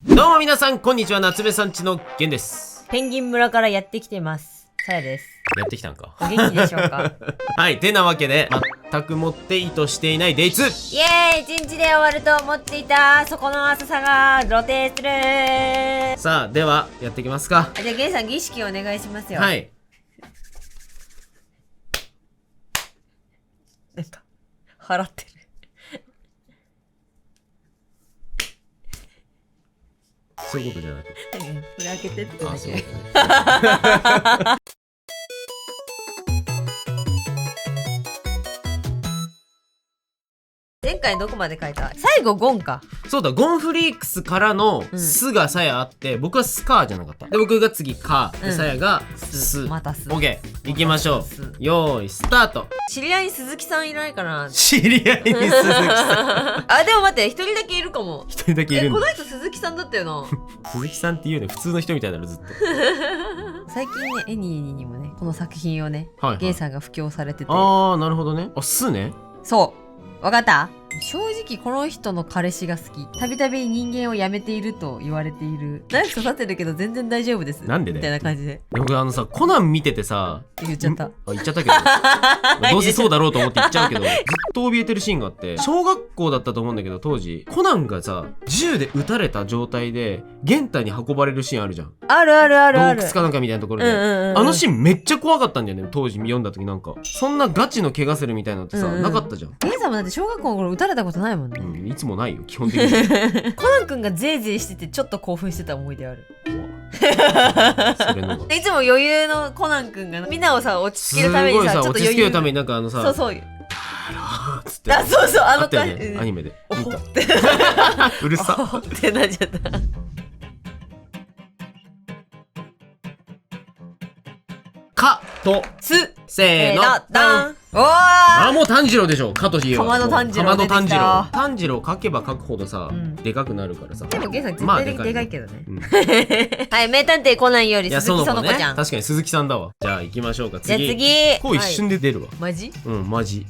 どうも皆さんこんにちは、夏目さんちのゲンです。ペンギン村からやってきてます。さやです。やってきたんか。お元気でしょうか。はい、てなわけで全く持って意図していないデイツ。イエーイ、一日で終わると思っていたそこの浅さが露呈する。さあではやっていきますか。じゃあゲンさん儀式お願いしますよ。はい。なんか払ってる。そういうことじゃなくて。これ開けてってだあ、そうけ。だね。前回どこまで書いた？最後ゴンか。そうだ、ゴンフリークスからのうんスがさやあって、僕はスカーじゃなかった。で、僕が次カー、でうんさやがス。またス。オッケー、行きましょうス。よーい、スタート。知り合いに鈴木さんいないかな。知り合いに鈴木さん。あ、でも待って、一人だけいるかも。一人だけいるんだ。この人鈴木さんだったよな。鈴木さんっていうね、普通の人みたいなのずっと。最近ね、エニーニにもね、この作品をね、はい、はい。ゲイさんが布教されてて。あー、なるほどね。あ、スね。そうわかった。正直この人の彼氏が好き。たびたび人間を辞めていると言われている。ナイフ刺さってるけど全然大丈夫です。なんでだよみたいな感じで僕さ、コナン見ててさ、言っちゃった。あ、言っちゃったけどどうせそうだろうと思って言っちゃうけど、ずっと怯えてるシーンがあって、小学校だったと思うんだけど、当時コナンがさ、銃で撃たれた状態で玄太に運ばれるシーンあるじゃん。あるあるあるある。洞窟かなんかみたいなところで、あのシーンめっちゃ怖かったんだよね。当時読んだ時なんかそんなガチの怪我するみたいなのってさ、なかったじゃん。ゲイさんもだって小学校の頃撃たれたことないもんね。うん、いつもないよ基本的に。コナン君がゼーゼーしててちょっと興奮してた思い出ある。それのがいつも余裕のコナン君がみんなをさ落ち着けるためにさ、ちょっと落ち着けるためになんかさ、そうそうつって、あ、そうそう、あのあったよ感じ、ね、アニメでお見た。ほってうるさおほってなっちゃったかとすせーのダン。おー、あ、もう炭治郎でしょ。かとひえはかまど炭治郎かまど炭治出てきた郎。炭治郎書けば書くほどさ、うんでかくなるからさ。でもゲイさん絶まあ対でかいけどね。うんいはい、名探偵コナンよりや、鈴木その子ね。園子ちゃん。確かに鈴木さんだわ。じゃあ行きましょうか。じゃあ次。次。こう一瞬で出るわ。マジ？うん、マジ。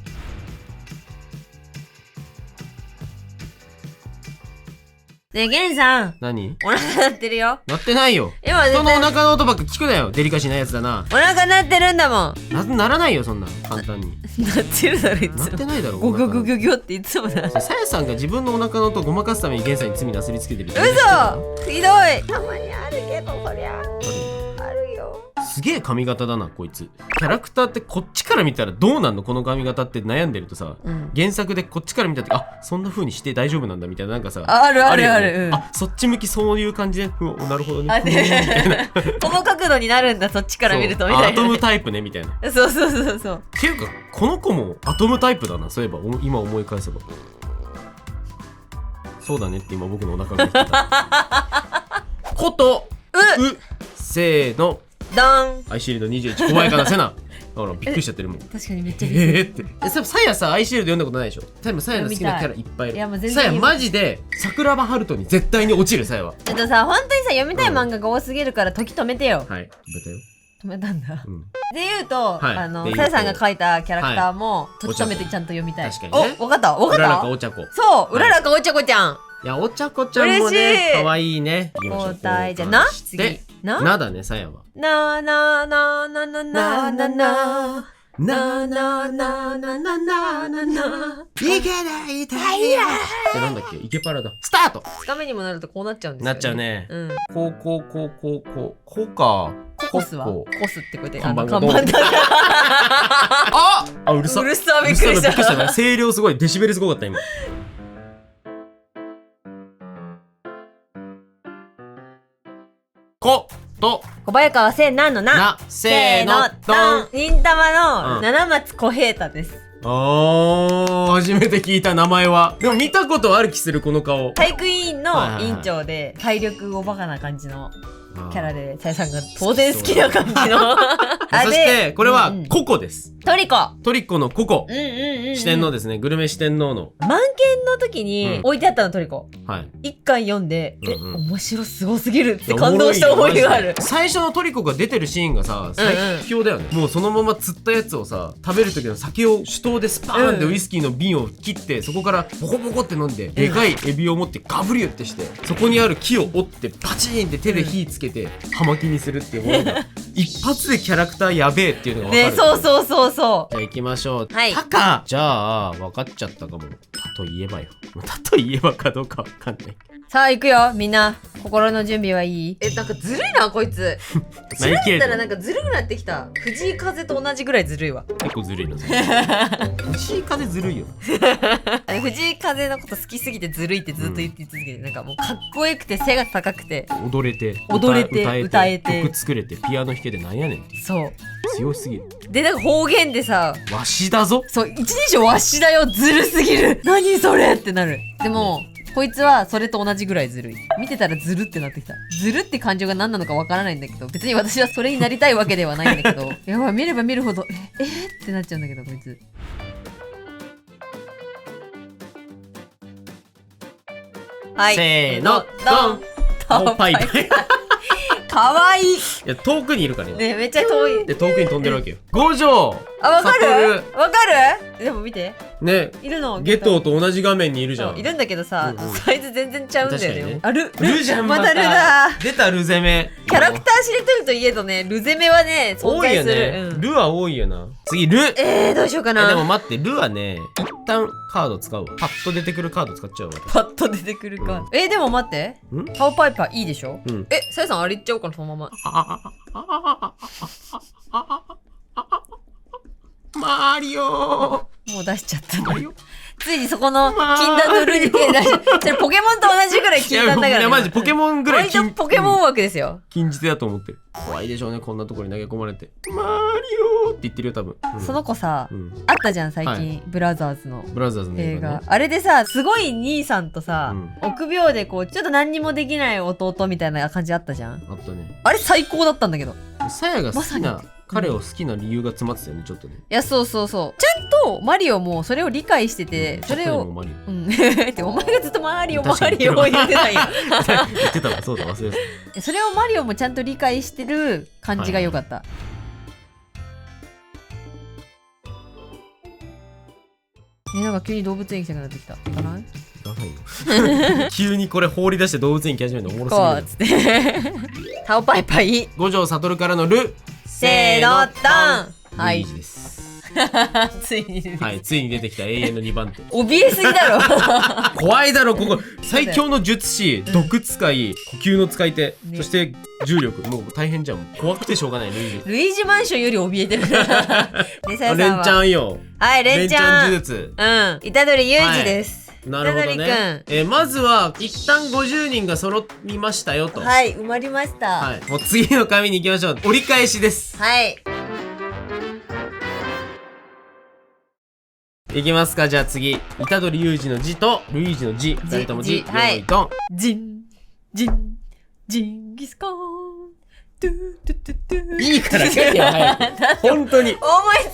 ねえ、ゲンさん。何？お腹鳴ってるよ。なってないよ。今絶人のお対腹の音ばっか聞くなよ。デリカシーないやつだな。お腹鳴ってるんだもん。ならないよ、そんな。簡単に。鳴ってるだろ、いなっつも。てないだろ、ゴギョお腹のギョギョギョっていつもだ。さやさんが自分のお腹の音をごまかすためにゲンさんに罪なすりつけてる。嘘！ひどい。たまにあるけど、そりゃ。あるよ。すげえ髪型だなこいつ。キャラクターってこっちから見たらどうなんのこの髪型って悩んでるとさ、うん。原作でこっちから見た時、あ、そんな風にして大丈夫なんだみたいな、なんかさ、あるあるよねある。うん。あ、そっち向きそういう感じで、お、なるほどね。あ、で、この角度になるんだ、そっちから見るとみたいな。そうアトムタイプねみたいな。っそうそうそうそう。ていうかこの子もアトムタイプだな。そういえば今思い返せば。そうだねって今僕のお腹が言ってた。ことうせーの。ダン。アイシールド21小前からせな。ほらびっくりしちゃってるもん。確かにめっちゃびっくり。ってさやさアイシールド読んだことないでしょ。多分さやの好きなキャラいっぱいいる。いやもう全然さやマジで桜庭春人に絶対に落ちる。さやはちょっとさ、本当にさ、読みたい漫画が多すぎるから時止めてよ。はい、止めたよ。止めたんだ。うん、で言うと、はいさやさんが書いたキャラクターも、はい時止めてちゃんと読みたい。確かにねお、わかったわかうららかったお茶子。そう、うららかおちゃこちゃん。いや、お茶子ちゃんも嬉しね、い可愛いね。交代じゃな次。なだね、さやは。ななななななななななななななななな。いけない太陽。ってなんだっけ、イケパラだ。スタート。つかめにもなるとこうなっちゃうんですよ、なっちゃうね。うん。こうか。コスはこコスってこうやって看板が看板だ。あ、うるさ。うるさ、びっくりしびっくりしたね。た。声量すごい、デシベルすごかった今。こと小早川せんなんのな。なせーのドン。忍たまうんの七松小平太です。初めて聞いた名前は。でも見たことある気するこの顔。体育委員のはいはいはい委員長で体力おバカな感じのキャラで。で、さやさんが当然好きな感じの。そしてこれはうんうんココです。トリコ。トリッコのココ。うんうんうんうん。四天王ですね。グルメ四天王の。満研の時に置いてあったのトリコ。はい一巻読んで、うんうん面白すごすぎるって感動した思い出がある。最初のトリコが出てるシーンがさ最強だよね、もうそのまま釣ったやつをさ食べる時の酒を手刀でスパーンってウイスキーの瓶を切ってそこからボコボコって飲んででかいエビを持ってガブリュってしてそこにある木を折ってパチーンって手で火つけて葉巻にするっていうものが一発でキャラクターやべえっていうのが分かる。ね、そうそうそうそじゃあ行きましょう。はいタか。じゃあ分かっちゃったかも。タと言えばよ。タと言えばかどうか分かんない。う。さあ行くよみんな、心の準備はいい？なんかずるいなこいつ。それだったらなんかずるくなってきた。藤井風と同じぐらいずるいわ。結構ずるいな。藤井風ずるいよ。藤井風のこと好きすぎてずるいってずっと言って続けて、なんかもうかっこよくて背が高くて踊れて歌えて曲作れてピアノ弾けてなんやねん。そう強すぎる。でなんか方言でさ、わしだぞ。そう一人称わしだよ、ずるすぎる、何それってなる。でもこいつはそれと同じぐらいずるい。見てたらずるってなってきた。ずるって感情が何なのかわからないんだけど、別に私はそれになりたいわけではないんだけどやばい、見れば見るほどってなっちゃうんだけどこいつ。はい、せーのドン。タオパイパイかわいい。いや遠くにいるからね。ねめっちゃ遠い。で遠くに飛んでるわけよ。五条。あ、わかる悟わかる。でも見てね。いるのゲトと同じ画面にいるじゃん。そういるんだけどさ、うんうんサイズ全然ちゃうんだよね。確かにねあるルじゃんまたルだ。出たル攻め。キャラクターしりとりといえどね、ル攻めはね存多いよ在する。ね。うんルは多いよな。次ル。どうしようかな。でも待ってルはね一旦カード使うわ。パッと出てくるカード使っちゃうわ。パッと出てくるか。でも待って。んタオパイパーいいでしょ。うん。さやさんあれいっちゃおうかなそのまま。マリオもう出しちゃったマリオ。ついにそこの禁断のルに手出しそれポケモンと同じぐらい禁断だから、ね。いやマジポケモンぐらい割とポケモン枠ですよ。禁じ手だと思ってる。怖いでしょうねこんなところに投げ込まれて。マリオって言ってるよ多分。その子さ、うんあったじゃん最近、はいブラザーズのブラザーズの映画、映画ね。あれでさすごい兄さんとさ、うん臆病でこうちょっと何にもできない弟みたいな感じあったじゃん。あったね。あれ最高だったんだけど。サヤが好きなまさ彼を好きな理由が詰まってたよねちょっとね。いやそうそうそう、ちゃんとマリオもそれを理解してて、それをちょっとでもマリオうんってお前がずっとマリオマ確かにリオ言ってたんや言ってたわそうだ忘れてた。それをマリオもちゃんと理解してる感じが良かった、なんか急に動物園行きたくなってきた。行かない？行かないよ急にこれ放り出して動物園行き始めるのおもろこうすぎる。っつってタオパイパイ五条悟からのルせーのドン。はいルイージですついに出てきた、はいついに出てきた永遠の2番手。怯えすぎだろ怖いだろここ最強の術師毒使い呼吸の使い手、ねそして重力もう大変じゃん。怖くてしょうがないルイージ。ルイージマンションより怯えてるねさやさんはレンちゃんよ。はいレンちゃん呪術。うん虎杖裕二です、なるほど虎ね杖。まずは一旦50人が揃いましたよと。はい埋まりましたはい、もう次の紙に行きましょう。折り返しです。はいいきますか。じゃあ次虎杖裕二の字とルイージの字2人とも字はい用意ドン。ジンジンギスカーントゥトゥトゥトゥいいから書いてよ早く本当に思い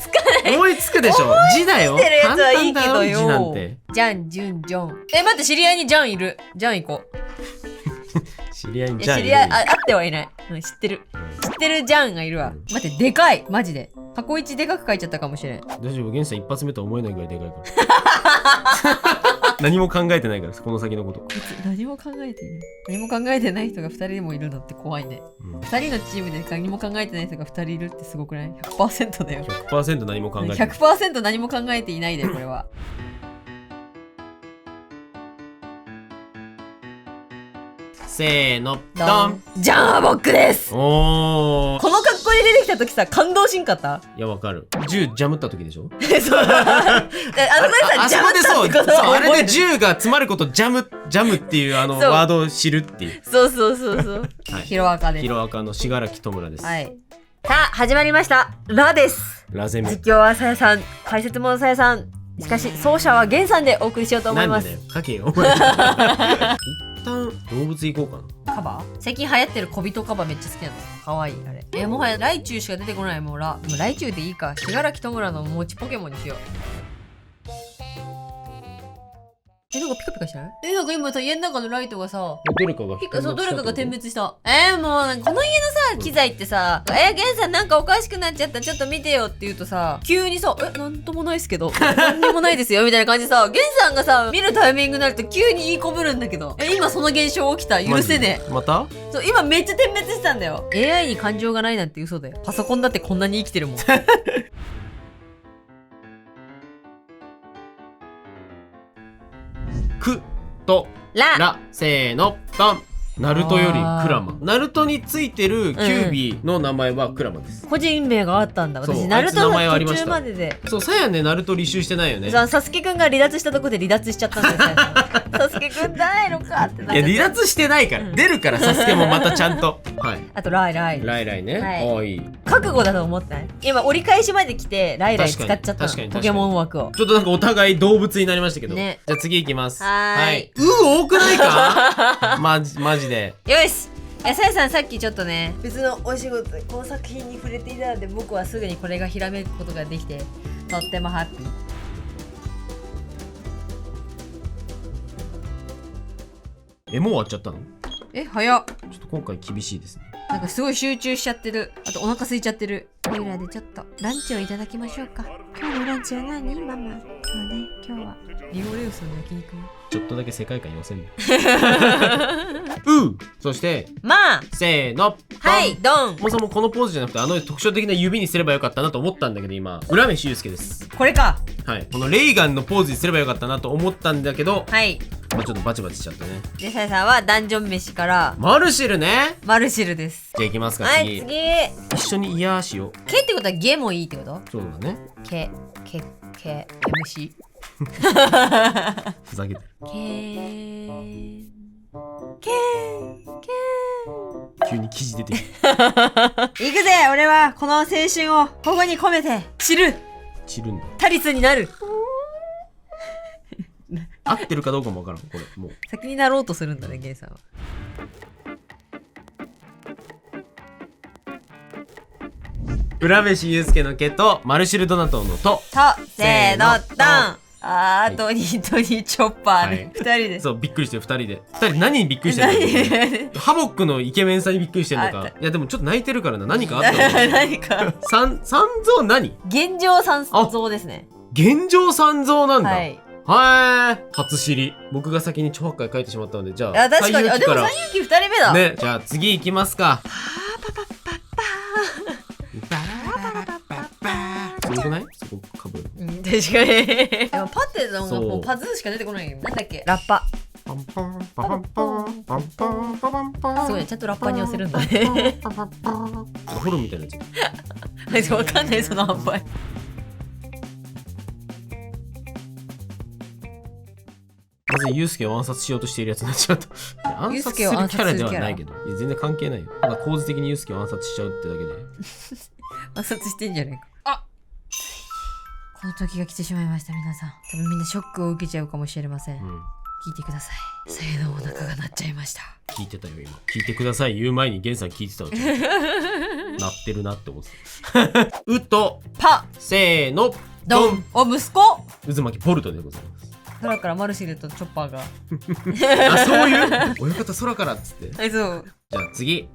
つかない。思いつくでしょ。字だよ。てるやつはいいけど簡単だよ字なんよて。ジャンジュンジョン。待って知り合いにジャンいる。ジャン行こう。知り合いにいじゃあや知り合いあってはいない、知ってる知ってるジャンがいるわ。待ってでかいマジで。箱一でかく書いちゃったかもしれん。大丈夫。ゲンさん一発目とは思えないぐらいでかいから何も考えてないからこの先のこと、何も考えていない。何も考えてない人が2人もいるのって怖いね。うん、2人のチームで何も考えてない人が2人いるってすごくない？ 100% だよ。 100% 何も考えてない。 100% 何も考えていないでこれは。せーのドドン。ンジャンアボックです。おーこの格好で出てきた時さ感動しんかった？いやわかる。銃ジャムった時でしょ。そうあのさジャムったそうってことそうあれでは覚える。銃が詰まることジャムっていうそうワードを知るっていう。そうそうそうそう。はいヒロアカです。ヒロアカの信楽智村です。はい。さあ始まりましたラです。ラゼミ。実況はさやさん、解説もさやさん。しかし奏者はゲンさんでお送りしようと思いますなんでだ。よ。書けよ。お前一旦動物行こうかな。カバー？最近流行ってる小人カバーめっちゃ好きなの。かわいいあれ。もはやライチュウしか出てこないもうラ。もうライチュウでいいか。信楽智村の持ちポケモンにしよう。なんかピカピカしてない？なんか今さ、家の中のライトがさ、どれかがそう、どれかが点滅した。もう、なんかこの家のさ、機材ってさ、ゲンさんなんかおかしくなっちゃった、ちょっと見てよって言うとさ、急にさ、なんともないっすけど、なんにもないですよ、みたいな感じでさ、ゲンさんがさ、見るタイミングになると急に言いこぶるんだけど、今その現象起きた、許せねえ。またそう、今めっちゃ点滅したんだよ。AI に感情がないなんて嘘だよ。パソコンだってこんなに生きてるもん。くとらせーのドン。ナルトよりクラマ。ナルトについてるキュービーの名前はクラマです。個人名があったんだ。私、そうナルトのあいつ名前はありま途した中までで。そう、さやね、ナルト履修してないよね。サスケくんが離脱したとこで離脱しちゃったんだよ。サスケくんないのかってなっちゃった。いや、離脱してないから。出るから、サスケもまたちゃんと。はい。あと、ライライ。ライライね。はいああ、いい。覚悟だと思ったね。今、折り返しまで来て、ライライ使っちゃった確かにの。ポケモン枠を。ちょっとなんかお互い動物になりましたけど。ねじゃあ次行きます。はーい多くないかマジで。よし。さやさんさっきちょっとね、別のお仕事でこの作品に触れていたので、僕はすぐにこれがひらめくことができて、とってもハッピー。もう終わっちゃったの？早っ。ちょっと今回厳しいですね。なんかすごい集中しちゃってる。あとお腹空いちゃってる。おいらでちょっとランチをいただきましょうか。今日のランチは何ママ？そうね、今日はリオレウスの焼肉。ちょっとだけ世界観寄せんね。そしてまあせーのはいドン。そもそもこのポーズじゃなくて特徴的な指にすればよかったなと思ったんだけど、今浦飯祐介です。これか。はい、このレイガンのポーズにすればよかったなと思ったんだけど、はい。まあちょっとバチバチしちゃったね。でさやさんはダンジョン飯からマルシルね。マルシルです。じゃあ行きますか。はい次。一緒にイヤーしよう。ケってことはゲもいいってこと？そうだね。ケ虫。ふざけてる。急に記事出てき行くぜ俺はこの青春をここに込めて散るんだ。タリスになる。合ってるかどうかもわからん。これもう先になろうとするんだねゲイさんは。浦飯祐介の毛とマルシルドナトのとせーのドン。トニーチョッパーね。二人で。そう、びっくりしてる、二人で。二人何にびっくりしてるの？ハボックのイケメンさんにびっくりしてるのか。いや、でもちょっと泣いてるからな。何かあったの？何か。三蔵何？現状三蔵ですね。現状三蔵なんだ。はい。初知り。僕が先に超八回書いてしまったので、じゃあ。確かに。でも三遊記二人目だ。ね、じゃあ次行きますか。強くない？そこかぶる。確かに。でもパテのがもうパズーしか出てこないよ。なんだっけ？ラッパ。すごいね、ちゃんとラッパーに寄せるんだね。ホルンみたいなやつ。わかんないその販売。まずユウスケを暗殺しようとしているやつになっちゃった。暗殺するキャラではないけど、いや全然関係ないよ。ただ構図的にユウスケを暗殺しちゃうってだけで。暗殺してんじゃないか。この時が来てしまいました皆さん。多分みんなショックを受けちゃうかもしれません。聞いてください。さやのお腹が鳴っちゃいました。聞いてたよ今。聞いてください言う前にゲンさん聞いてたわ。鳴ってるなって思ってた。うとパせーのドン。お息子渦巻きポルトでございます。空からマルシルとチョッパーが。あ、そういう親方空からっつって。はい、そう。じゃあ次。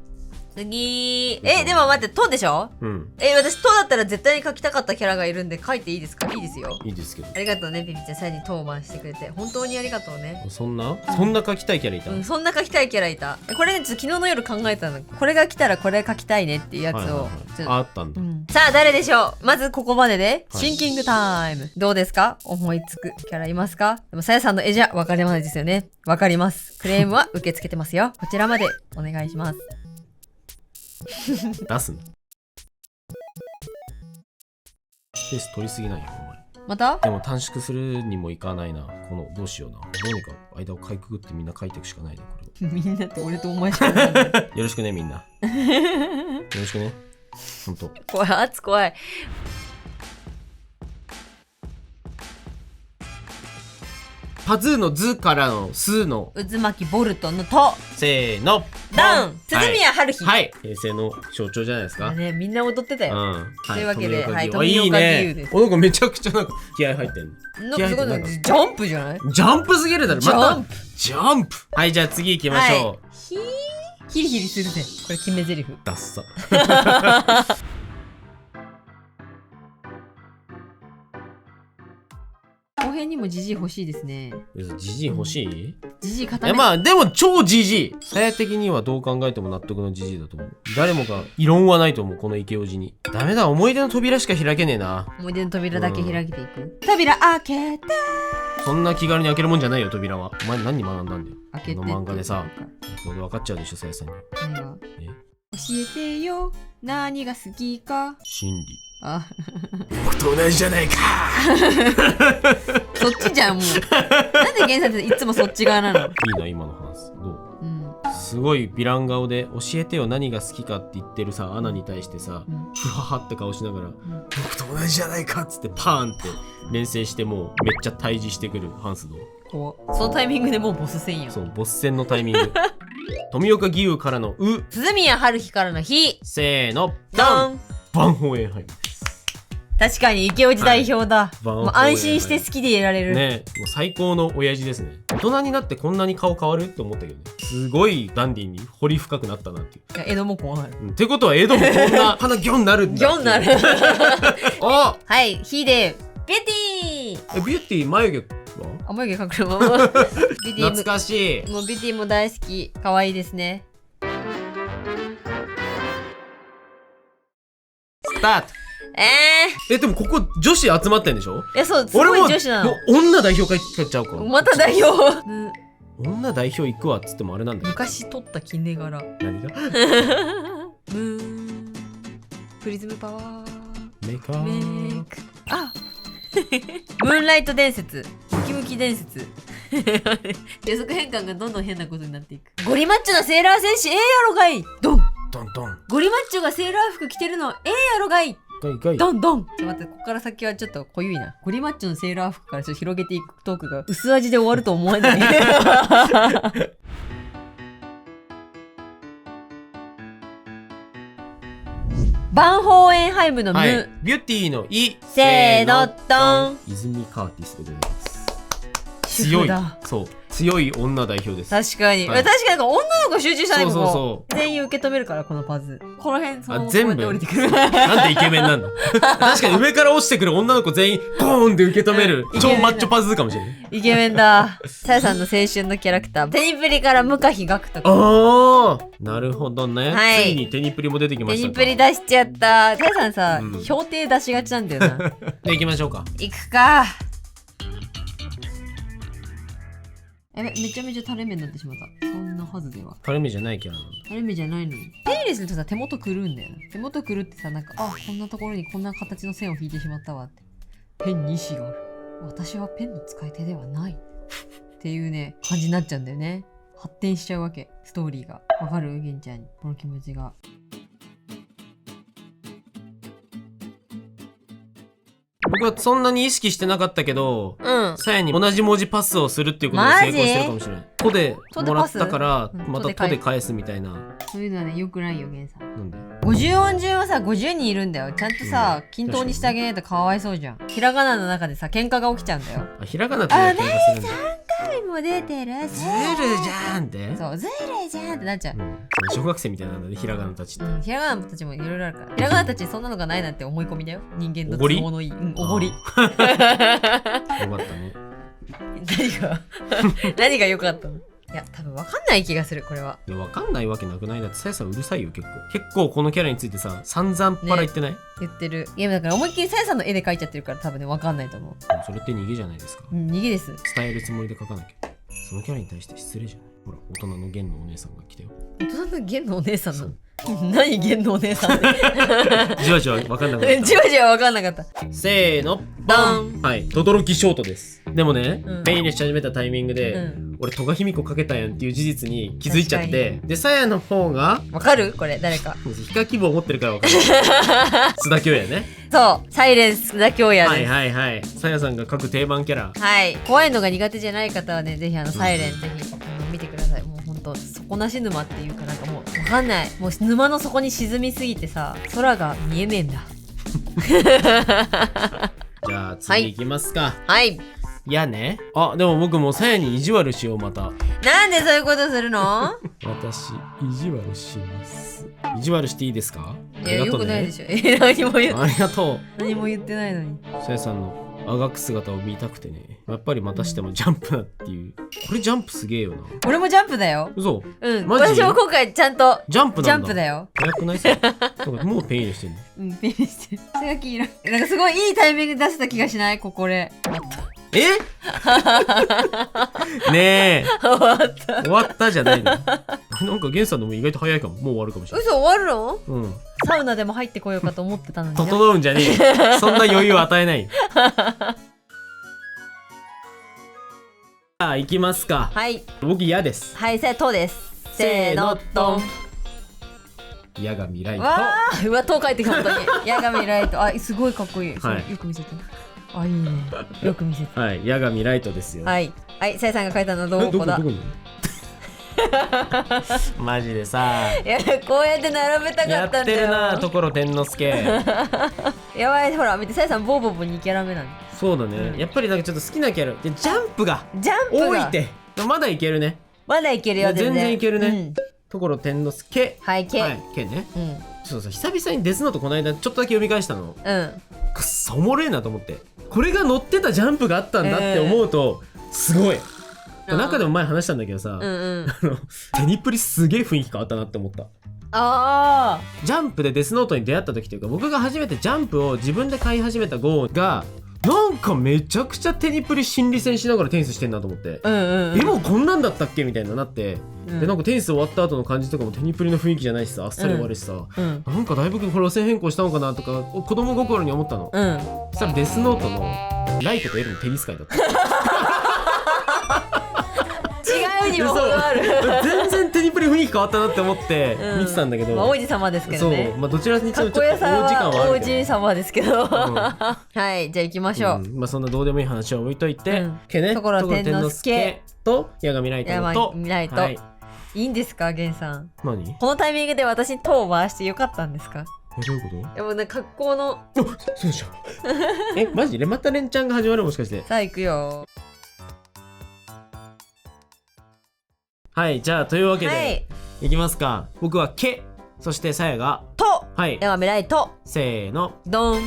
次。でも待って、トでしょ？私トだったら絶対に描きたかったキャラがいるんで描いていいですか？いいですよ。いいですけど。ありがとうね、ピピちゃん。さやにトを回してくれて。本当にありがとうね。そんな描きたいキャラいた？そんな描きたいキャラいた。これね、ちょっと昨日の夜考えたの。これが来たらこれ描きたいねっていうやつを。あったんだ。さあ、誰でしょう？まずここまでで、シンキングタイム。どうですか？思いつくキャラいますか？でも、さやさんの絵じゃ分かりまないですよね。分かります。クレームは受け付けてますよ。こちらまでお願いします。出すのスペース取りすぎないよお前。また？でも短縮するにもいかないな。このどうしような。どうにか間をかいくぐってみんな書いていくしかないなこれ。みんなって俺とお前しかない。よろしくねみんな。よろしくね。ほんと。怖い、圧怖い。パズーのズからのスの渦巻きボルトのとせーのダウン鈴宮春日。はい、平成の象徴じゃないですか。ね、みんな踊ってたよ。うん、というわけで、はい、富岡義勇いいね。義勇です。なんかめちゃくちゃなんか気合入ってんの。なんかすごいなんかジャンプじゃない？ジャンプすぎるだろ。ジャンプまたジャンプ。はい、じゃあ次行きましょう。ヒリヒリするぜ。これ決め台詞。ダッサ。後編にもジジイ欲しいですね。ジジイ欲しい？ジジイ固め。まあでも超ジジイ。さや的にはどう考えても納得のジジイだと思う。誰もが異論はないと思う、この池王子に。ダメだ、思い出の扉しか開けねえな。思い出の扉だけ開けていく。扉開けて。そんな気軽に開けるもんじゃないよ、扉は。お前何学んだんだよ。開けて。この漫画でさ、分かっちゃうでしょ、さやさんに。何が？教えてよ。何が好きか。心理。あ、僕と同じじゃないか。そっちじゃん、もう。なんで原作っていつもそっち側なの？いいな、今の話。どう？うん。すごいヴィラン顔で教えてよ何が好きかって言ってるさアナに対してさ、ふははって顔しながら、僕と同じじゃないかっつってパーンって連戦してもうめっちゃ対峙してくるハンスド。怖っ。そのタイミングでもうボス戦やん。そう、ボス戦のタイミング。富岡義勇からのう、鈴宮春日からの日。せーのドン。バンホーエンハイム。確かに池内代表だ。はいもう安心して好きでいられる。ね、もう最高の親父ですね。大人になってこんなに顔変わるって思ったけどね。すごいダンディーに彫り深くなったなっていう。いや江戸も怖い。ってことは江戸もこんな鼻ギョンなるんだ。ギョンなる。あ、はい、日でビューティー。ビューティー眉毛はあ、眉毛隠れまま。ビューティー懐かしい。もうビューティーも大好き。可愛いですね。スタート。でもここ女子集まってんでしょ？いや、そう、すごい女子なの。もう女代表会ちゃうか。また代表。女代表行くわっつってもあれなんだよ。昔撮ったキネ柄。何が？ムーンプリズムパワーメカメイク。あムーンライト伝説、ムキムキ伝説。予測変換がどんどん変なことになっていく。ゴリマッチョなセーラー戦士ええやろがい。ドンドンドン。ゴリマッチョがセーラー服着てるのええやろがい。ガイドンドン。ちょっと待って、ここから先はちょっと濃ゆいな。ゴリマッチョのセーラー服からちょっと広げていくトークが薄味で終わると思えない。バンホーエンハイムのム、はい、ビューティーのイせーのドン。泉カーティスでございます。主強い婦だ。そう、強い女代表です。確かに、はい、確かになんか女の子集中したね。そうそうこそこ全員受け止めるからこのパズ。この辺そのまま全部こうやって降りてくる。なんでイケメンなんだ。確かに上から落ちてくる女の子全員ボーンって受け止める超マッチョパズかもしれない。イケメンだ。さやさんの青春のキャラクターテニプリから向井岳とか。ああ、なるほどね、はい、ついにテニプリも出てきました。テニプリ出しちゃった。さやさんさ、うん、評定出しがちなんだよな。で行きましょうか。行くか。めちゃめちゃ垂れ目になってしまった。そんなはずでは。垂れ目じゃないキャラなんだ。垂れ目じゃないのに。手入れするとさ、手元くるんだよな。手元くるってさ、なんか、あ、こんなところにこんな形の線を引いてしまったわって。ペンに意志がある。私はペンの使い手ではない。っていうね、感じになっちゃうんだよね。発展しちゃうわけ。ストーリーが。わかる？げんちゃんに。この気持ちが。僕はそんなに意識してなかったけど、うん。さやに同じ文字パスをするっていうことで成功してるかもしれない。とでもらったから、またとで返すみたいな。そういうのはね、よくないよ、ゲンさん。なんで50音順はさ、50人いるんだよ。ちゃんとさ、均等にしてあげないとかわいそうじゃん。ひらがなの中でさ、喧嘩が起きちゃうんだよ。あ、ひらがなって喧嘩するんだ。3回も出てる。ずるじゃんって。そう、ずるじゃんってなっちゃう。小学生みたいなんだね、ひらがなたちって。ひらがなたちもいろいろあるから。ひらがなたちそんなのがないなんて思い込みだよ。人間のおごり都合のいい。おごり。よかったね。何が良かったの？いや、多分分かんない気がする、これは。いや、分かんないわけなくない？だってさやさんうるさいよ、結構。結構このキャラについてさ、散々パラ言ってない？言ってる。いや、だから思いっきりさやさんの絵で描いちゃってるから多分ね、分かんないと思う。でもそれって逃げじゃないですか。逃げです。伝えるつもりで書かなきゃ。そのキャラに対して失礼じゃない？ほら、大人の弦のお姉さんが来たよ。大人の弦のお姉さんの何弦のお姉さんってじわじわ分かんなかった。じわじわ分かんなかった。せーの、ドン。はい、トドロキショートです。でもね、うん、ペインにし始めたタイミングで、俺戸賀卑弥呼かけたやんっていう事実に気づいちゃって、で、さやの方が分かる？これ誰か。ヒカキボを持ってるから分かる。須田恭也ね。そうサイレンスな京也はいです。はいはい。さやさんが書く定番キャラ。はい、怖いのが苦手じゃない方はね、ぜひサイレンぜひ見てください。もうほんと底なし沼っていうかなんかもうわかんない。もう沼の底に沈みすぎてさ、空が見えねえんだ。じゃあ次行きますか。はい。いやね。あ、でも僕もさやに意地悪しようまた。なんでそういうことするの？私意地悪します。意地悪していいですか？あいや、よりがとうね。くないでしょ。何も言っありがと何も言ってないのに。う。さやさんのあがく姿を見たくてね。やっぱりまたしてもジャンプだっていう。これジャンプすげえよな。俺もジャンプだよ。嘘？うん。マジ私も今回ちゃんとジャンプなんだ。ジャンプだよ。早くないっすか？なんかもうペン入れしてんの。うん、ピンしてる。手が黄色い。なんかすごいいいタイミングで出せた気がしない？これ。えねえ。終わった。終わったじゃないの。なんかゲンさんのも意外と早いかも。もう終わるかもしれない。嘘、終わるの？うん。サウナでも入ってこようかと思ってたのに。整うんじゃねえよ。そんな余裕与えないよ。さあ行きますか。はい。僕嫌です。はい、せとです。せーの、ドン。矢が未来と。わー、うわ、遠帰ってきた、本当に。矢神ライト。あ、すごいかっこいい。はいそうよく見せて。あ、いいね。よく見せて。はい、矢が未来とですよ。はい。はい、さやさんが書いたのはどこだ？どこにマジでさ。いや、こうやって並べたやっかったんだよ。てるな、所天之助。やばい、ほら、見て、さやさん、ボーボーボー2キャラ目なの。そうだね。やっぱりなんかちょっと好きなキャラ。で、ジャンプがジャンプが多いって。まだいけるね。まだいけるよ、全然いけるね。うん所天之助。はい、け。はい、けね。うん。そうそう、久々にデスノートこの間ちょっとだけ読み返したの。うん。くっそおもれえなと思って。これが載ってたジャンプがあったんだって思うと、すごい。中でも前話したんだけどさ、うんうん。テニプリすげえ雰囲気変わったなって思った。あジャンプでデスノートに出会った時というか、僕が初めてジャンプを自分で買い始めた号がなんかめちゃくちゃテニプリ心理戦しながらテニスしてんなと思って、あ。うんうん。でもこんなんだったっけみたいななって、でなんかテニス終わった後の感じとかもテニプリの雰囲気じゃないしさ、あっさり終わるしさ、うん。なんかだいぶ路線変更したのかなとか子供心に思ったの。うん。そしたらデスノートのライトとエルのテニス界だった。違うにも程がある。全然テニプリ雰囲気変わったなって思ってうん見てたんだけど、まあ王子様ですけそう、どね。まあどちらにしてかっこもちょっとよさ王子感はは王あるけど、子様ですけど。はい、じゃあ行きましょう。まあそんなどうでもいい話は置いといて、うんけね、所天之助と矢神ライト矢と神ライトはい、いいんですか、ゲンさん。何？このタイミングで私に塔を回してよかったんですか？どういうこでもね、格好の。と？そうじゃん。え、マジでまたレンチャンが始まるもしかして？さあ行くよ。はい、じゃあというわけで、はい。いきますか。僕はけ、そしてさやがとはい、矢神ライトせーの。ドン。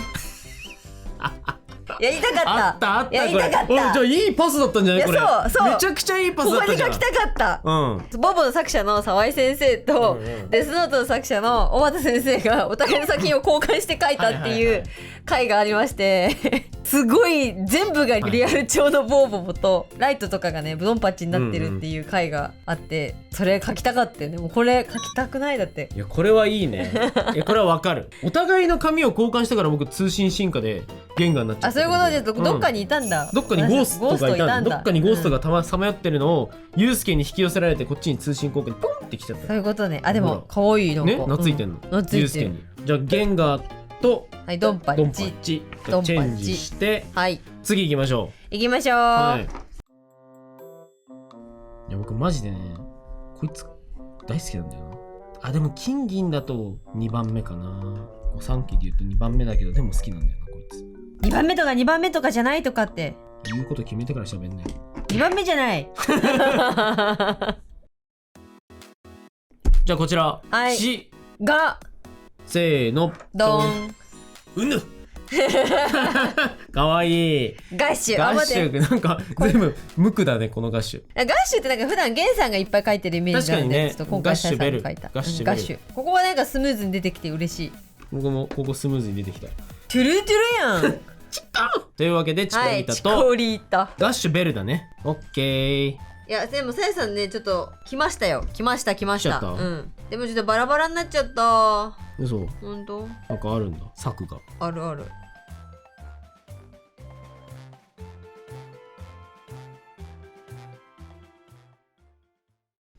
やりたかった。あったあった。やりたかった。これおじゃあいいパスだったんじゃないこれ？いやそうそうめちゃくちゃいいパスこだったじゃん。こに書きたかった。うん。ボボの作者の沢井先生と、うんうんデスノートの作者の小畑先生がお互いの作品を交換して書いたっていう回がありましてすごい全部がリアル調のボーボボとライトとかがねブドンパッチになってるっていう回があってそれ書きたかったよね。もうこれ書きたくないだっていやこれはいいね。いやこれはわかる。お互いの紙を交換したから僕通信進化でゲンガーになっちゃった。あそういうことでどっかに、にいたんだ、どっかにゴーストがいたんだ。どっかにゴーストが、がさまよってるのをユウスケに引き寄せられてこっちに通信交換にポンってきちゃった。そういうことね。あでほらも可愛いのね、懐いてんの。懐いてる。ユウスケに。じゃあゲンガーとはいドンパドンパッチッチドンパッチチェンジしてはい次行きましょ行きましょう、う。はい。いや僕マジでねこいつ大好きなんだよな。あでも金銀だと2番目かな。3期で言うと2番目だけどでも好きなんだよなこいつ。2番目とか2番目とかじゃないとかって言うこと決めてから喋んね。2番目じゃないじゃあこちら、はいしがせーのドンうぬかわいい。ガッシュガッ待ってシュなんか全部無垢だねこのガッシュ。ガッシュってなんか普段ゲンさんがいっぱい書いてるイメージなんで、確かにねちょっと今回さやさんに書いたガッシュベルガッシュここはなんかスムーズに出てきて嬉しい。僕もここスムーズに出てきた。トゥルトゥルやんというわけでチコはいチリータとコリータ。ガッシュベルだね。オッケー。いやでもさやさんねちょっと来ましたよ来ました来ちゃったうんでもちょっとバラバラになっちゃった嘘。ほんとなんかあるんだ策が。あるある。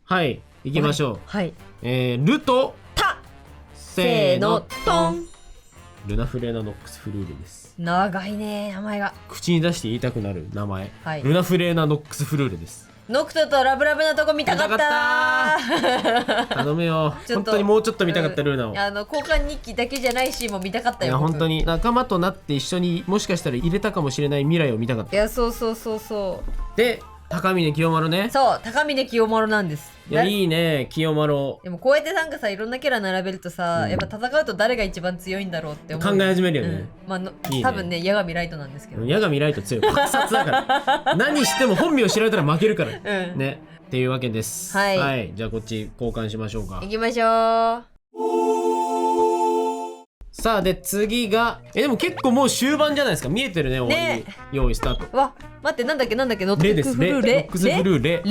はい行きましょう。はいルとたせーのトンルナフレーナノックスフルーレです。長いね名前が。口に出して言いたくなる名前、はい、ルナフレーナノックスフルーレです。ノクトとラブラブなとこ見たかった頼むよ本当にもうちょっと見たかった、ルーナを。交換日記だけじゃないシーンも見たかったよ。いや本当に仲間となって一緒にもしかしたら入れたかもしれない未来を見たかった。いやそうそうそうそう。で高峰清丸ね。そう高峰清丸なんです。いやいいね清丸。でもこうやってなんかさいろんなキャラ並べるとさ、やっぱ戦うと誰が一番強いんだろうって思う。考え始めるよね。まあいいね、多分ね矢神ライトなんですけど。矢神ライト強い。格殺だから何しても本名知られたら負けるから、ねっていうわけです。はい、じゃあこっち交換しましょうか。行きましょう。さあで次がでも結構もう終盤じゃないですか。見えてるね終わりに。用意スタート。わ待ってなんだっけノッレです。レノックスフルーレ。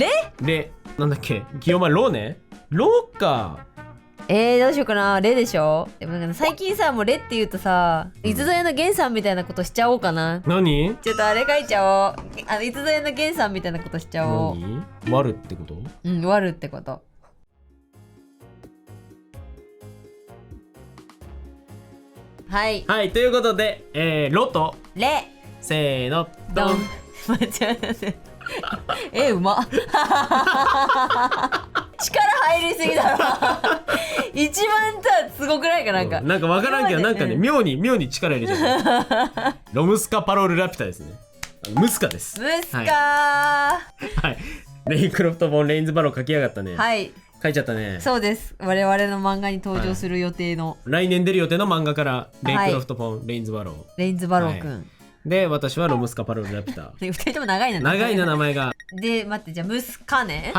レなんだっけ清丸ロね。ロか。どうしようかな。レでしょ。でも最近さもうレって言うとさいつぞやのゲンさんみたいなことしちゃおうかな。何？ちょっとあれ書いちゃおう。いつぞやのゲンさんみたいなことしちゃおう。何？割るってこと？割るってこと。はいということでロとレせーのドン。待ってうまっ力入りすぎだろ一番すごくないかなんか、なんか分からんけどなんかね妙に力入れちゃうロムスカパロールラピュタですね。ムスカです。ムスカはいレイクロフト・ボン・レインズ・バロー書きやがったね。書いちゃったね。そうです。我々の漫画に登場する予定の、来年出る予定の漫画からレイクロフト・ボン・レインズ・バロー。レインズ・バローくん。で私はロムスカパロールラピュタ。二人とも長いな。長いな名前が。で待ってじゃあムスカね。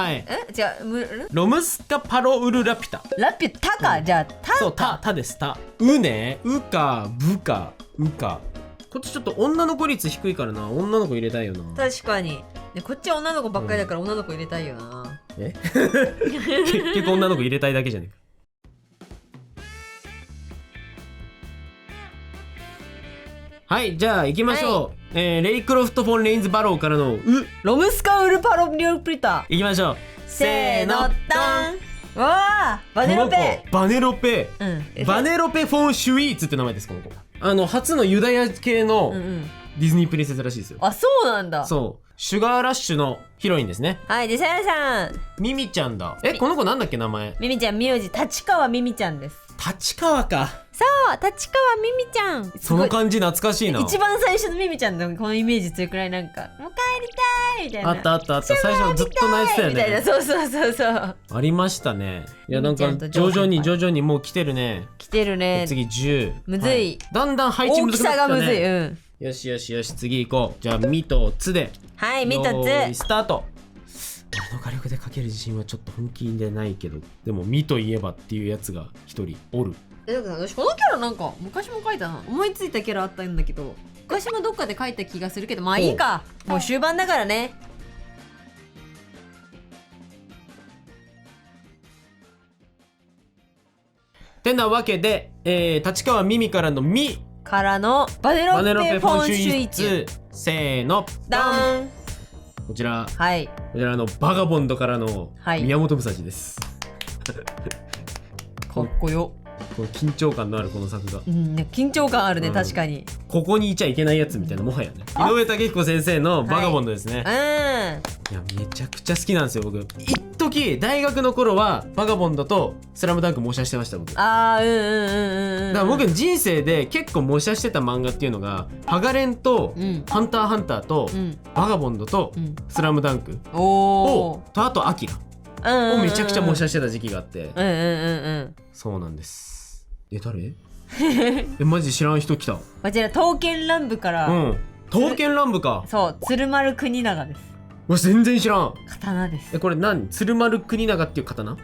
じゃあロムスカパロールラピュタ。ラピュタか。じゃあタ。そうタです。タうねうかぶかうか。こっちちょっと女の子率低いからな。女の子入れたいよな。確かに。こっちは女の子ばっかりだから女の子入れたいよな。結局女の子入れたいだけじゃねえか。はいじゃあ行きましょう。レイクロフト・フォン・レインズ・バローからのロムスカウルパロリオプリタ。行きましょう。せーのドン。わーバネロペ。バネロペ、バネロペ・フォン・シュイーツって名前です。この子初のユダヤ系のディズニープリンセスらしいですよ。あそうなんだ。そうシュガーラッシュのヒロインですね。はいでさやさんミミちゃんだ。この子なんだっけ名前。ミミちゃん名字立川ミミちゃんです。立川か。そう立川ミミちゃん。その感じ懐かしいな。一番最初のミミちゃんのこのイメージ強くらいなんかもう帰りたいみたいな。あった最初ずっと泣いてたよねみたいな。そうありましたね。いやなんか徐々にもう来てるね。次10。むずい。だんだん配置大きさがむずい。よし次行こう。じゃあミとツで。はいミとツスタート。俺の火力でかける自信はちょっと本気でないけど、でもミといえばっていうやつが一人おる。私このキャラなんか昔も書いたな。思いついたキャラあったんだけど昔もどっかで書いた気がするけどまあいいか。もう終盤だからね。てなわけで、立川ミミからのミからのバネロペフォンシュイーツ。せーのダン。こちらこちらのバガボンドからの宮本武蔵です。かっこよ。この緊張感のあるこの作画。緊張感あるね確かに。ここにいちゃいけないやつみたいなもはやね。井上武彦先生のバガボンドですね。いやめちゃくちゃ好きなんですよ僕。一時大学の頃はバガボンドとスラムダンク模写してました僕。だから僕の人生で結構模写してた漫画っていうのがハガレンとハンターハンターとバガボンドとスラムダンクとあとアキラをめちゃくちゃ模写してた時期があって。そうなんです。誰マジで知らん人来た。こちら刀剣乱舞から刀剣乱舞か。そう鶴丸国長です。わ全然知らん。刀です。これ何鶴丸国長っていう刀。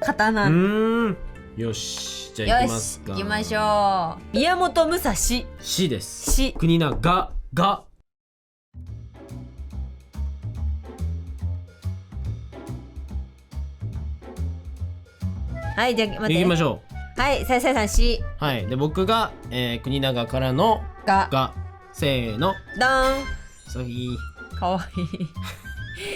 よしじゃあ行きますか。行きましょう。宮本武蔵しです。国長がはいじゃあ待って行きましょう。はいさやさんし。はいで僕が、国長からのがせーのダン。そういい。かわい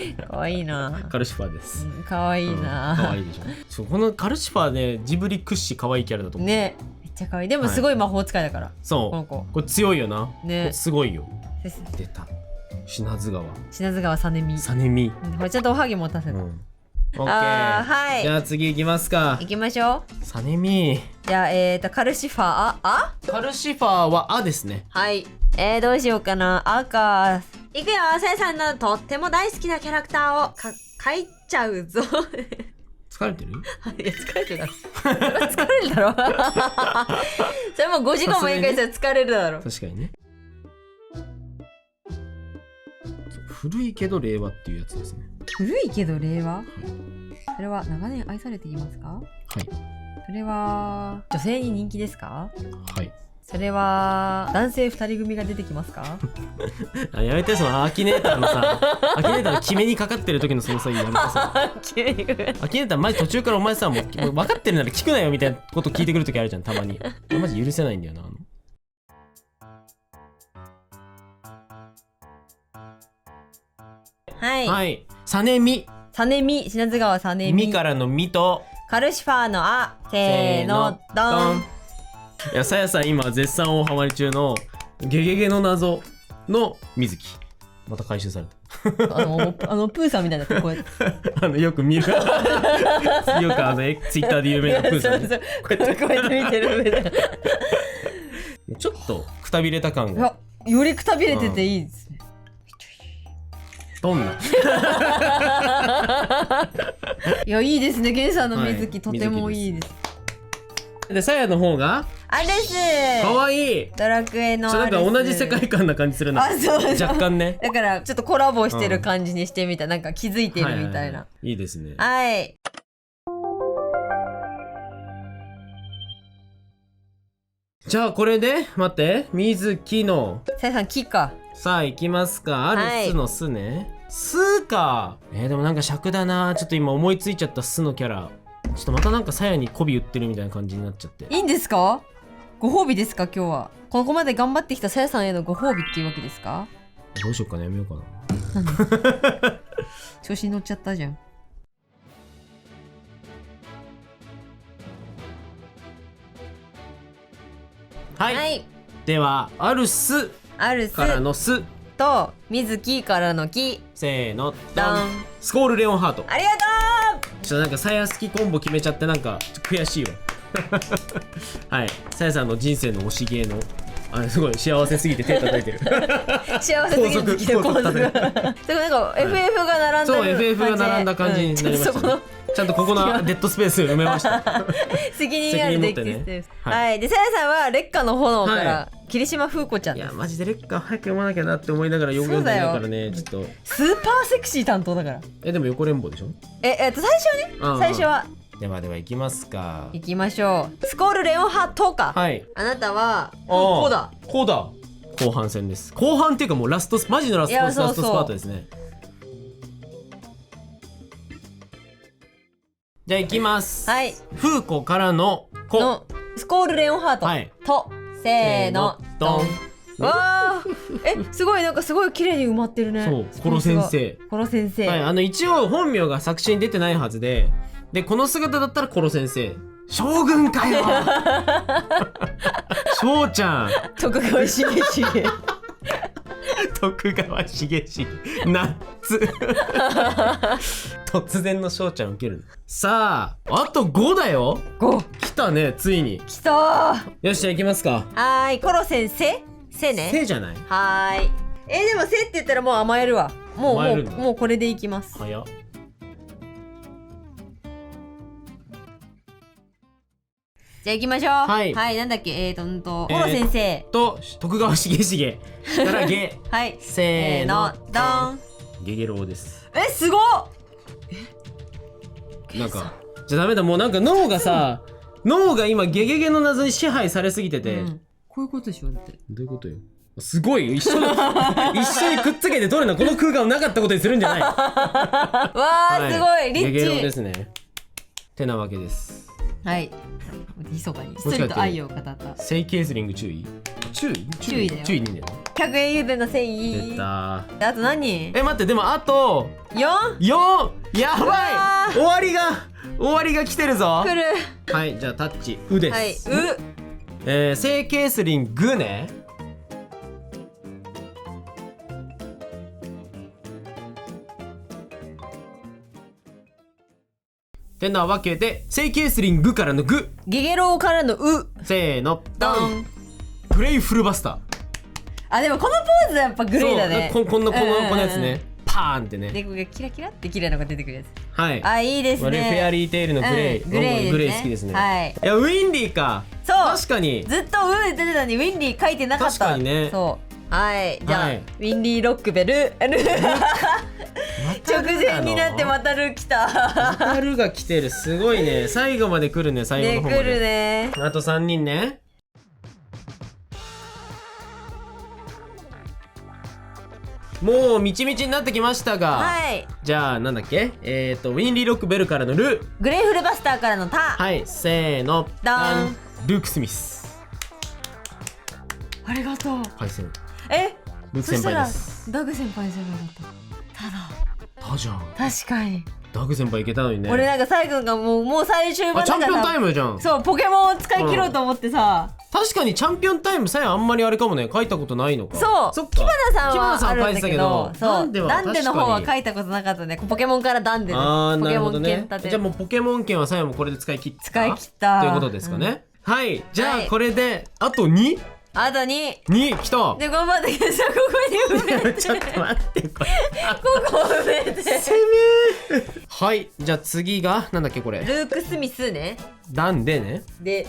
いかわいいな。カルシファーです。かわいいな。かわいいでしょ。このカルシファーねジブリ屈指かわいいキャラだと思う。ねめっちゃ可愛い。でもすごい魔法使いだから、そうこの子これ強いよな。ねこれすごいよ。です出た品津川品津川さねみ。さねみ。これちゃんとおはぎ持たせた、オッケー。はいじゃあ次行きますか。行きましょう。さねみ。じゃあカルシファーカルシファーはあですね。はい。どうしようかな。赤。いくよ、さやさんのとっても大好きなキャラクターを書いちゃうぞ。疲れてる？いや、疲れてるだろ。疲れるだろ。それもう5時間も言い返したら疲れるだろ。確かにね。古いけど令和っていうやつですね。古いけど令和？それは長年愛されていますか？はい。それは女性に人気ですか？はい。それは男性2人組が出てきますか？やめて、そのアキネーターのさ、アキネーターの決めにかかってる時のそのさ、やめてさ。アキネーターマジ途中からお前さ、もう分かってるなら聞くなよみたいなこと聞いてくる時あるじゃん、たまに。マジ許せないんだよな。はい。はい。さねみ。さねみ、品津川さねみ。みからのみと、カルシファーのあ。せーの、ドン。いや、さやさん今絶賛大ハマり中のゲゲゲの謎の水木。また回収された。プーさんみたいになってこうやって。よく見る。よくツイッターで有名なプーさん、ね。そうこうやって見てる上で。ちょっとくたびれた感が。いや、よりくたびれてていいですね。どんな。いや、いいですね。ゲンさんの水木、はいとてもいいです。で、さやの方があれです。かわいい。ドラクエのなんか同じ世界観な感じするな。あ、そうそう。若干ね。だからちょっとコラボしてる感じにしてみた。なんか気づいてるみたいな。いいですね。はい。じゃあこれで待って、水木のさやさん、木か。さあ行きますか。ある巣の巣ね。巣か。でもなんか尺だな。ちょっと今思いついちゃった巣のキャラ。ちょっとまたなんかさやに媚び売ってるみたいな感じになっちゃって。いいんですか？ご褒美ですか今日は。ここまで頑張ってきたさやさんへのご褒美っていうわけですか？どうしようかな、やめようかな。調子に乗っちゃったじゃん。はい、はい。ではある巣ある巣からの巣と水木からの木。せーのドン。スコールレオンハート。ありがとちょっとなんかさや好きコンボ決めちゃってなんかちょっと悔しいわ。はい、さやさんの人生の推し芸のすごい幸せすぎて手叩いてる。う。幸せすぎる好きで高速高速。でもなんか FF が並んだ。そう FF が並んだ感じになりましたね。ちゃんとここのデッドスペース埋めました。責任あるデッキスペース。はい。でさやさんは劣化の炎から霧島風子ちゃんです。いやマジで劣化早く読まなきゃなって思いながら読んでないからね、ちょっと。スーパーセクシー担当だから。でも横連棒でしょ。最初はね、最初は。では行きますか。行きましょう。スコールレオンハートか。はい。あなたはこうだ。こうだ。後半戦です。後半っていうかもうラストマジのラストスパートですね。じゃあ行きます。はい。フーコからの子のスコールレオンハート。はい。とせーのドン。わー。すごいなんかすごい綺麗に埋まってるね。そう。コロ先生。コロ先生。はい。一応本名が作詞に出てないはずで、この姿だったらコロ先生。将軍かよ。翔ちゃん。徳川重重。徳川重重。ナッツ。突然の翔ちゃん受ける。さあ、あと5だよ。5。来たね、ついに。来たー。よし、じゃあ行きますか。はーい、コロ先生。せね。せじゃない。はーい。でもせって言ったらもう甘えるわ。もうこれでいきます。早っ。じゃあ行きましょう。はい。なんだっけ、コロ先生。徳川重重。からゲ。はい。せーの、ドン。ゲゲロウです。すごっ。なんか、じゃダメだ、もうなんか脳が今ゲゲゲの謎に支配されすぎてて。こういうことでしょだって。どういうことよ。すごいよ。一緒にくっつけて取るのこの空間をなかったことにするんじゃない。わー、すごいリッチ。ゲゲロウですね。てなわけです。はい。密かに一人と愛を語った。セイケースリング注意。注意だよ。注意でいいんだよ。100円ゆでの繊維。出た。あと何？待って、でもあと 4！ やばい。終わりが来てるぞ。来る。はい、じゃあタッチうです。はい、聖ケースリングね。てなわけで聖ケースリングからのグ、ゲゲロウからのウ。せーのドドン。ン。グレイフルバスター。あ、でもこのポーズはやっぱグレーだね。そうこのうんうんうんこのやつね。パーンってね。で、これキラキラって綺麗なのが出てくるやつ。はい。あ、いいです我々フェアね。リーテイルのグレイ、うんグレイですねグレイ好きですね。はいいやウィンリーか。そう確かに。ずっとウー出てたのにウィンリー書いてなかった。確かにねそう。はい。じゃあ、はいウィンリーロックベル。直前になってまたル来た。またルが来てる。すごいね。最後まで来るね。最後ね、の方まで。来るね。あと3人ね。もうみちみちになってきましたが、はい。じゃあなんだっけ、ウィンリー・ロックベルからのル。グレイフルバスターからのタ。はいせーのダン。ルーク・スミス。ありがとう。パイセンえ、ルーク先輩そしたらです。ダグ先輩じゃなかった。ただ、たじゃん。確かに。ダグ先輩いけたのにね。俺なんか最後がもう最終あ盤だからチャンピオンタイムじゃん。そう、ポケモンを使い切ろうと思ってさ。確かにチャンピオンタイムさえあんまりあれかもね。書いたことないのか。そう、そっか。キバナさんキバナさはあるんん書いてたけだけどど、、そう、ダンデの方は確かに書いたことなかったね。ポケモンからダンデで。あーポケモンなるほどね剣立て。じゃあもうポケモン剣はさえもこれで使い切った使い切ったということですかね、はいじゃあはいこれであと 2?2 あとに、来たで、頑張ってください。ここに埋めて。ちょっと待ってこれここ埋めて。はいじゃあ次がなんだっけこれルーク・スミスね。ダンでねで、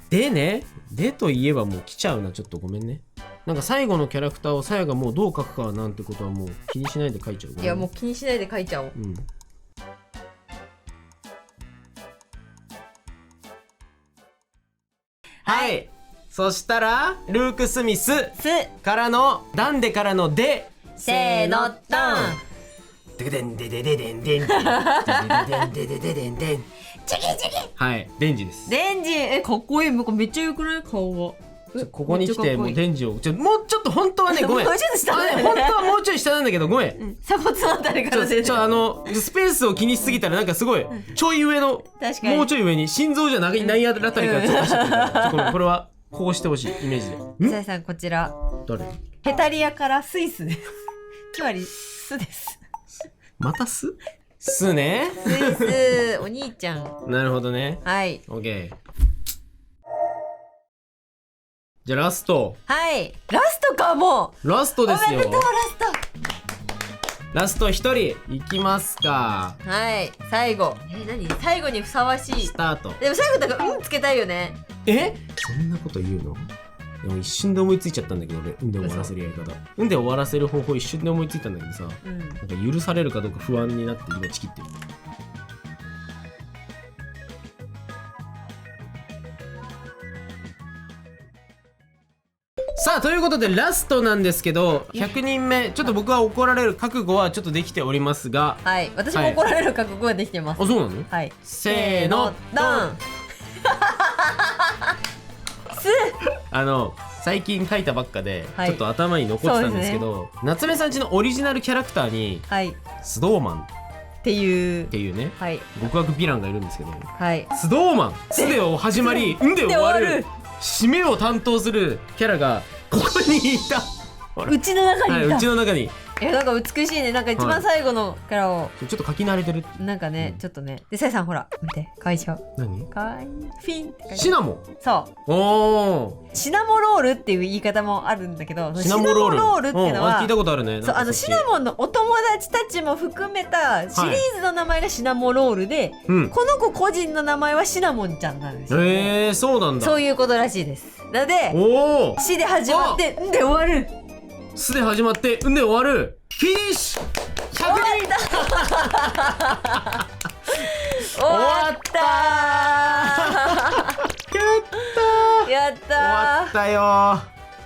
でねでといえばもう来ちゃうなちょっとごめんねなんか最後のキャラクターをさやがもうどう書くかなんてことはもう気にしないで書いちゃういやもう気にしないで書いちゃおう。うんはいそしたらルーク・スミスす、からのダンデからのでせーの、ダン。ででんででででんでんででででででんでんチキチキ。はいデンジですデンジ、かっこいい。なんかめっちゃ良くない顔が。ここに来てもうンデンジをもうちょっと本当はねごめんもうちょっと下だよね本当はもうちょい下なんだけどごめん鎖骨のあたりから出てる。スペースを気にしすぎたらなんかすごいちょい上の確かにもうちょい上に心臓じゃない内野あたりからちょっと走ってるからごめんこれはこうしてほしいイメージでさやさん、こちら。誰ヘタリアからスイスです。つまり、スです。またすすねスイス、お兄ちゃん。なるほどねはい。オッケーじゃあラストはい。ラストか、もう。ラストですよおめでとう、ラスト1人いきますかはい。最後。何最後にふさわしいス。タートでも最後だから、つけたいよね。そんなこと言うのでも一瞬で思いついちゃったんだけど俺で終わらせるやり方で終わらせる方法一瞬で思いついたんだけどさうん。なんか許されるかどうか不安になって今チキってるさあということでラストなんですけど100人目ちょっと僕は怒られる覚悟はちょっとできておりますがはい。私も怒られる覚悟ができてます。あそうなのはい。せーのドン。最近書いたばっかで、はいちょっと頭に残ってたんですけど夏目さんちのオリジナルキャラクターにはい。っスドーマンていうっ。ていうねはい。極悪ヴィランがいるんですけどはい。スドーマンスで始まりんで終わるで終わる締めを担当するキャラがここにいたほらうちの中にいた。うちの中にいや、なんか美しいね。なんか一番最後のキャラを、ちょっと書き慣れてるなんかね、ちょっとね。で、さやさん、ほら、見て、会社。何かわいい。フィンって書いてシナモンそう。おシナモロールっていう言い方もあるんだけど、シナモロールっていうのは、聞いたことあるねそう、シナモンのお友達たちも含めたシリーズの名前がシナモロールで、うんこの子個人の名前はシナモンちゃんなんですよ。そうなんだそういうことらしいです。なので、おお死で始まって、んで終わる。すで始まってんで終わるフィニッシュ100人終わったーやった終わーったよ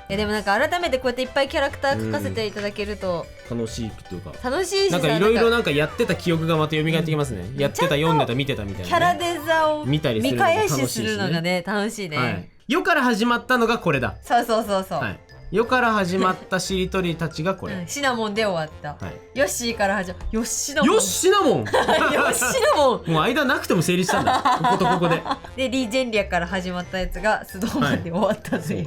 いやでもなんか改めてこうやっていっぱいキャラクター書かせていただけると楽しいっていうか楽しいしさ、なんかいろいろなんかなんかやってた記憶がまた蘇ってきますね、やってた読んでた見てたみたいな、ね、キャラデザを見たりするの見も楽しいしね返しするのがね楽しいね、はい、よから始まったのがこれだそうそうそうそう、はいよから始まったしりとりたちがこれ、シナモンで終わった。はい、ヨッシーから始まる。ヨッシナモン。よっシナモンヨッシナモン。もう間なくても成立したんだこことここでで、リージェンリアから始まったやつがスドーマンで終わったという。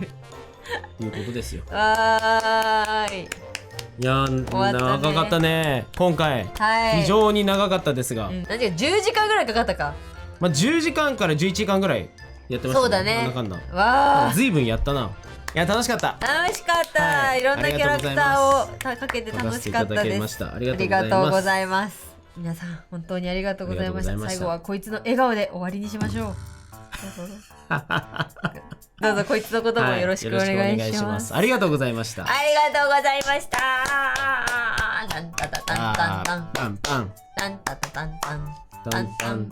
ということですよ。はーい。いやー、終わったね長かったね今回、はい。非常に長かったですが、何ていうか10時間ぐらいかかったか。まあ、10時間から11時間ぐらいやってましたそうだねなんだかんだわあ。ずいぶんやったな。いや楽しかった。楽しかった、はい、いろんなキャラクターをかけて楽しかったです。あありりがとうごいざいます。皆さん本当にありがとうございました。ありがとうございました最後はこいつの笑顔で終わりにしましょう。どうぞこいつのこともよろしくお願いします。ありがとうございました。ありがとうございました。タンタタタンタンタンパンパンタンタタタンタンタンタン